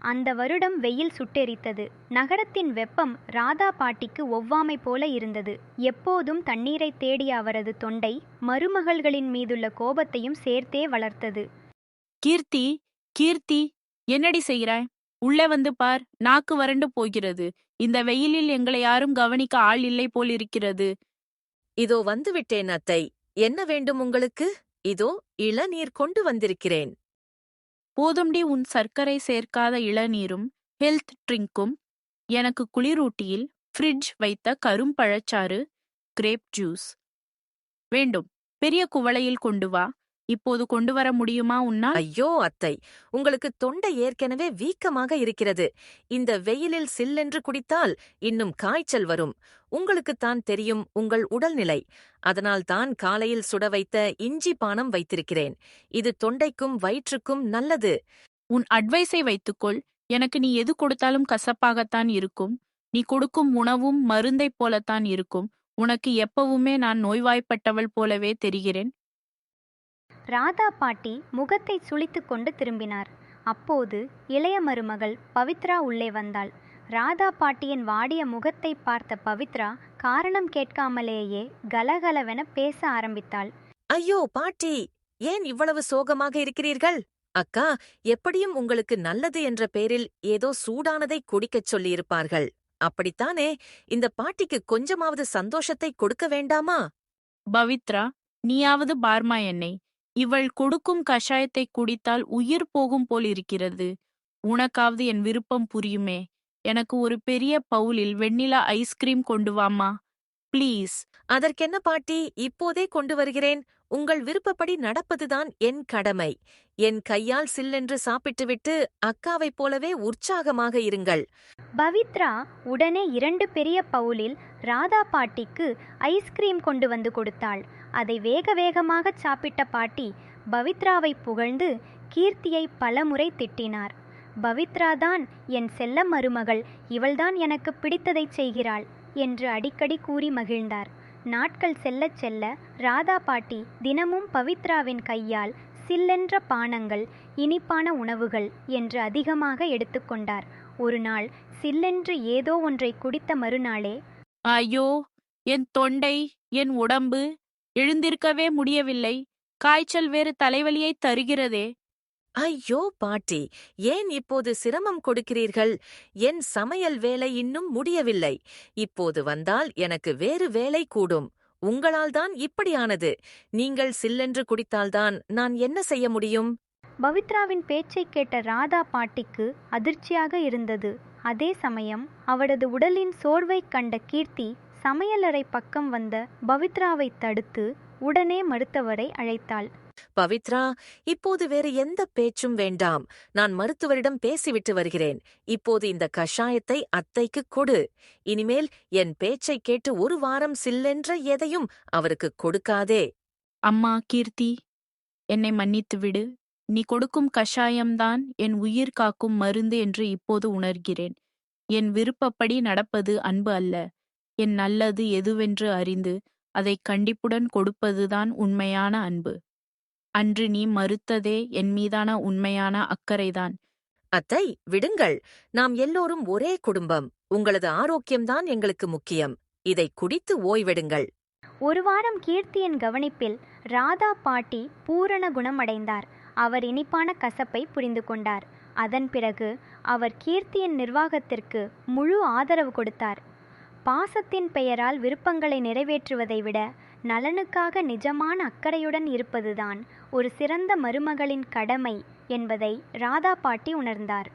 அந்த வருடம் வெயில் சுட்டெரித்தது. நகரத்தின் வெப்பம் ராதா பாட்டிக்கு ஒவ்வாமை போல இருந்தது. எப்போதும் தண்ணீரை தேடிய அவரது தொண்டை மருமகள்களின் மீதுள்ள கோபத்தையும் சேர்த்தே வளர்த்தது. கீர்த்தி, கீர்த்தி, என்னடி செய்கிறாய்? உள்ளே வந்து பார், நாக்கு வறண்டு போகிறது. இந்த வெயிலில் எங்களை யாரும் கவனிக்க ஆள் இல்லை போலிருக்கிறது. இதோ வந்துவிட்டேன் அத்தை. என்ன வேண்டும் உங்களுக்கு? இதோ இளநீர் கொண்டு வந்திருக்கிறேன். போதும்டி உன் சர்க்கரை சேர்க்காத இளநீரும் ஹெல்த் ட்ரிங்க்கும். எனக்கு குளிரூட்டியில் ஃப்ரிட்ஜ் வைத்த கரும்பழச்சாறு, கிரேப் ஜூஸ் வேண்டும். பெரிய குவளையில் கொண்டு வா. இப்போது கொண்டு வர முடியுமா உன்னால்? ஐயோ அத்தை, உங்களுக்கு தொண்டை ஏற்கனவே வீக்கமாக இருக்கிறது. இந்த வெயிலில் சில்லென்று குடித்தால் இன்னும் காய்ச்சல் வரும். உங்களுக்குத்தான் தெரியும் உங்கள் உடல்நிலை. அதனால் தான் காலையில் சுட வைத்த இஞ்சி பானம் வைத்திருக்கிறேன். இது தொண்டைக்கும் வயிற்றுக்கும் நல்லது. உன் அட்வைஸை வைத்துக்கொள். எனக்கு நீ எது கொடுத்தாலும் கசப்பாகத்தான் இருக்கும். நீ கொடுக்கும் உணவும் மருந்தைப் போலத்தான் இருக்கும். உனக்கு எப்பவுமே நான் நோய்வாய்ப்பட்டவள் போலவே தெரிகிறேன். ராதா பாட்டி முகத்தை சுளித்து கொண்டு திரும்பினார். அப்போது இளைய மருமகள் பவித்ரா உள்ளே வந்தாள். ராதா பாட்டியின் வாடிய முகத்தை பார்த்த பவித்ரா காரணம் கேட்காமலேயே கலகலவென பேச ஆரம்பித்தாள். ஐயோ பாட்டி, ஏன் இவ்வளவு சோகமாக இருக்கிறீர்கள்? அக்கா எப்படியும் உங்களுக்கு நல்லது என்ற பேரில் ஏதோ சூடானதை குடிக்கச் சொல்லியிருப்பார்கள். அப்படித்தானே? இந்த பாட்டிக்கு கொஞ்சமாவது சந்தோஷத்தை கொடுக்க வேண்டாமா? பவித்ரா, நீயாவது பார்மா என்னை. இவள் கொடுக்கும் கஷாயத்தை குடித்தால் உயிர் போகும் போல் இருக்கிறது. உனக்காவது என் விருப்பம் புரியுமே. எனக்கு ஒரு பெரிய பவுலில் வெண்ணிலா ஐஸ்கிரீம் கொண்டு வாமா ப்ளீஸ். அதற்கென்ன பாட்டி, இப்போதே கொண்டு வருகிறேன். உங்கள் விருப்பப்படி நடப்பதுதான் என் கடமை. என் கையால் சில்லென்று சாப்பிட்டுவிட்டு அக்காவைப் போலவே உற்சாகமாக இருங்கள். பவித்ரா உடனே 2 பெரிய பவுலில் ராதா பாட்டிக்கு ஐஸ்கிரீம் கொண்டு வந்து கொடுத்தாள். அதை வேக வேகமாக சாப்பிட்ட பாட்டி பவித்ராவை புகழ்ந்து கீர்த்தியை பலமுறை திட்டினார். பவித்ராதான் என் செல்ல மருமகள், இவள்தான் எனக்கு பிடித்ததை செய்கிறாள் என்று அடிக்கடி கூறி மகிழ்ந்தார். நாட்கள் செல்லச் செல்ல ராதா பாட்டி தினமும் பவித்ராவின் கையால் சில்லென்ற பானங்கள், இனிப்பான உணவுகள் என்று அதிகமாக எடுத்துக்கொண்டார். ஒரு நாள் சில்லென்று ஏதோ ஒன்றை குடித்த மறுநாளே, ஐயோ, என் தொண்டை, என் உடம்பு, எழுந்திருக்கவே முடியவில்லை. காய்ச்சல் வேறு தலைவலியை தருகிறதே. ஐயோ பாட்டி, ஏன் இப்போது சிரமம் கொடுக்கிறீர்கள்? என் சமையல் வேலை இன்னும் முடியவில்லை. இப்போது வந்தால் எனக்கு வேறு வேலை கூடும். உங்களால்தான் இப்படியானது. நீங்கள் சில்லென்று குடித்தால்தான் நான் என்ன செய்ய முடியும்? பவித்ராவின் பேச்சை கேட்ட ராதா பாட்டிக்கு அதிர்ச்சியாக இருந்தது. அதே சமயம் அவரது உடலின் சோர்வைக் கண்ட கீர்த்தி சமையலறை பக்கம் வந்த பவித்ராவை தடுத்து உடனே மருத்துவரை அழைத்தாள். பவித்ரா, இப்போது வேறு எந்த பேச்சும் வேண்டாம். நான் மருத்துவரிடம் பேசிவிட்டு வருகிறேன். இப்போது இந்த கஷாயத்தை அத்தைக்கு கொடு. இனிமேல் என் பேச்சை கேட்டு 1 வாரம் சில்லென்ற எதையும் அவருக்கு கொடுக்காதே. அம்மா கீர்த்தி, என்னை மன்னித்து விடு. நீ கொடுக்கும் கஷாயம்தான் என் உயிர் காக்கும் மருந்து என்று இப்போது உணர்கிறேன். என் விருப்பப்படி நடப்பது அன்பு அல்ல. என் நல்லது எதுவென்று அறிந்து அதை கண்டிப்புடன் கொடுப்பதுதான் உண்மையான அன்பு. அன்று நீ மறுத்ததே என் மீதான உண்மையான அக்கறைதான். அத்தை, விடுங்கள். நாம் எல்லோரும் ஒரே குடும்பம். உங்களது ஆரோக்கியம்தான் எங்களுக்கு முக்கியம். இதை குடித்து ஓய்வெடுங்கள். 1 வாரம் கீர்த்தியின் கவனிப்பில் ராதா பாட்டி பூரண குணமடைந்தார். அவர் இனிப்பான கசப்பை புரிந்து கொண்டார். அதன் பிறகு அவர் கீர்த்தியின் நிர்வாகத்திற்கு முழு ஆதரவு கொடுத்தார். பாசத்தின் பெயரால் விருப்பங்களை நிறைவேற்றுவதை விட நலனுக்காக நிஜமான அக்கறையுடன் இருப்பதுதான் ஒரு சிறந்த மருமகளின் கடமை என்பதை ராதா பாட்டி உணர்ந்தார்.